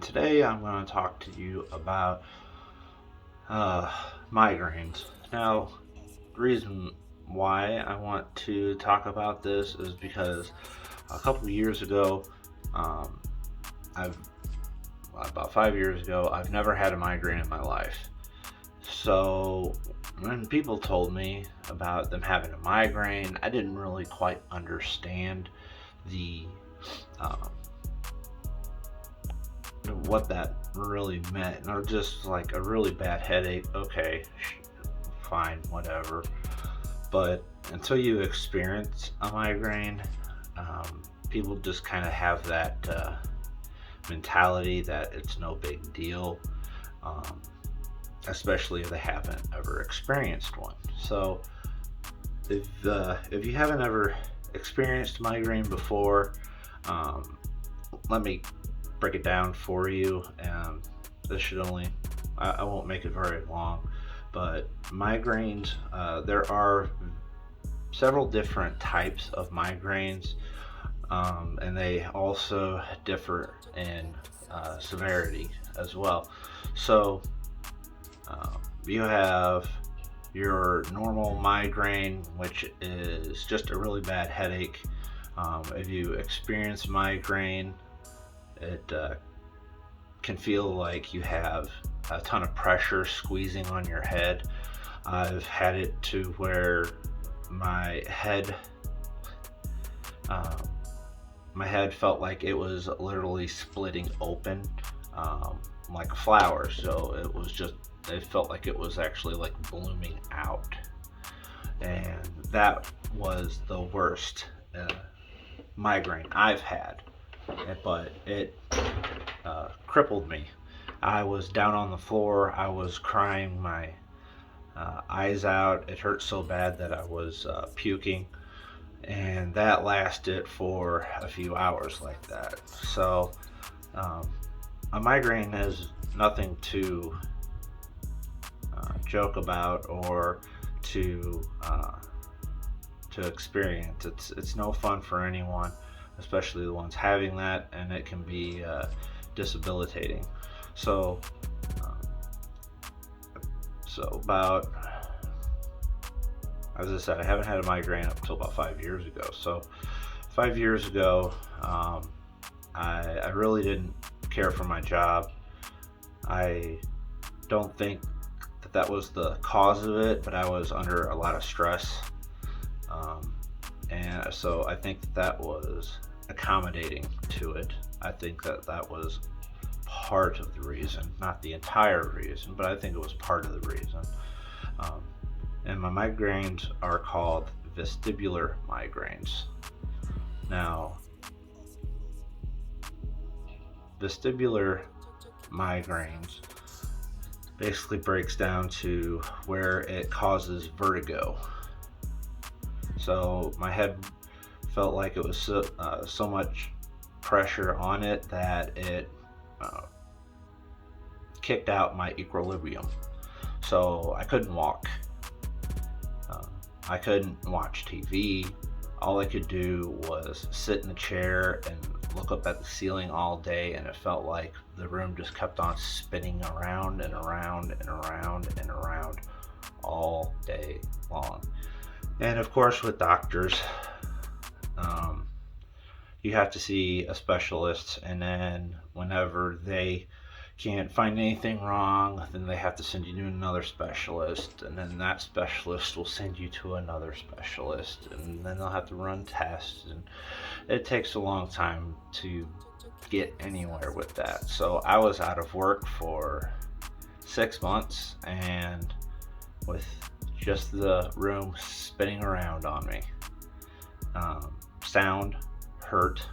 today I'm going to talk to you about uh, migraines. Now, the reason why I want to talk about this is because a couple of years ago, um, I've about 5 years ago, I've never had a migraine in my life. So when people told me about them having a migraine, I didn't really quite understand the um, what that really meant. And I was just like a really bad headache. Okay, fine, whatever. But until you experience a migraine, people just kind of have that mentality that it's no big deal, um, especially if they haven't ever experienced one. So if you haven't ever experienced migraine before, um, let me break it down for you. This should only, I won't make it very long, but migraines, there are several different types of migraines, and they also differ in severity as well. So you have your normal migraine, which is just a really bad headache. If you experience migraine, it can feel like you have a ton of pressure squeezing on your head. I've had it to where my head um, my head felt like it was literally splitting open, like a flower. So it felt like it was actually like blooming out, and that was the worst migraine I've had. But it crippled me. I was down on the floor. I was crying my eyes out. It hurt so bad that I was puking, and that lasted for a few hours like that. So, um, a migraine is nothing to joke about or to experience. It's no fun for anyone, especially the ones having that, and it can be debilitating. So, um, about, as I said, I haven't had a migraine up until about 5 years ago. So 5 years ago, I really didn't care for my job. I don't think that was the cause of it, but I was under a lot of stress. Um, and so I think that was accommodating to it. I think that was part of the reason, not the entire reason, but I think it was part of the reason. Um, and my migraines are called vestibular migraines. Now, vestibular migraines basically breaks down to where it causes vertigo. So my head felt like it was so much pressure on it that it uh, kicked out my equilibrium. So I couldn't walk. I couldn't watch TV. All I could do was sit in a chair and look up at the ceiling all day, and it felt like the room just kept on spinning around and around and around and around all day long. And of course, with doctors, um, you have to see a specialist, and then whenever they can't find anything wrong, then they have to send you to another specialist, and then that specialist will send you to another specialist, and then they'll have to run tests, and it takes a long time to get anywhere with that. So I was out of work for 6 months, and with just the room spinning around on me. Sound hurt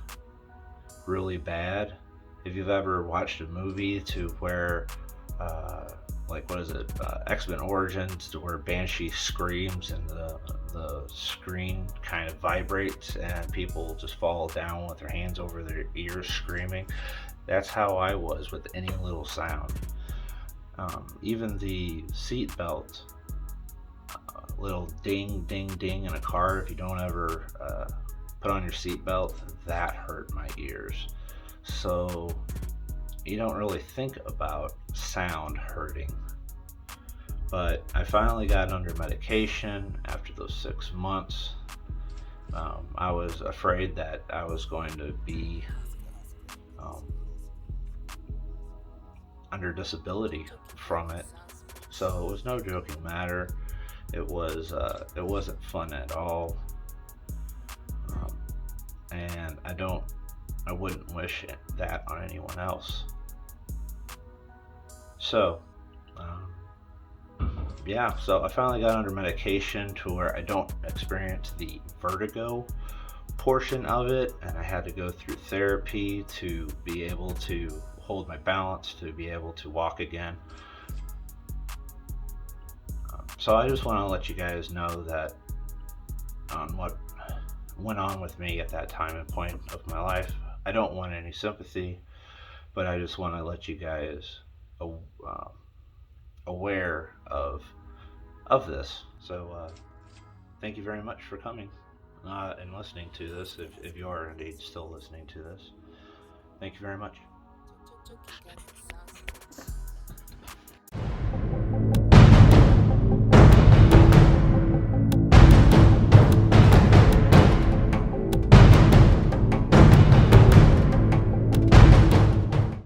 really bad. If you've ever watched a movie to where, like what is it, X-Men Origins, to where Banshee screams and the screen kind of vibrates and people just fall down with their hands over their ears screaming, that's how I was with any little sound. Even the seat belt, little ding, ding, ding in a car, if you don't ever put on your seatbelt, that hurt my ears. So you don't really think about sound hurting. But I finally got under medication after those 6 months. I was afraid that I was going to be um, under disability from it. So it was no joking matter. It wasn't fun at all, um, and I wouldn't wish that on anyone else. So, yeah, so I finally got under medication to where I don't experience the vertigo portion of it, and I had to go through therapy to be able to hold my balance, to be able to walk again. So I just want to let you guys know that on what went on with me at that time and point of my life. I don't want any sympathy, but I just want to let you guys uh, aware of this. So thank you very much for coming and listening to this. If you are indeed still listening to this, thank you very much.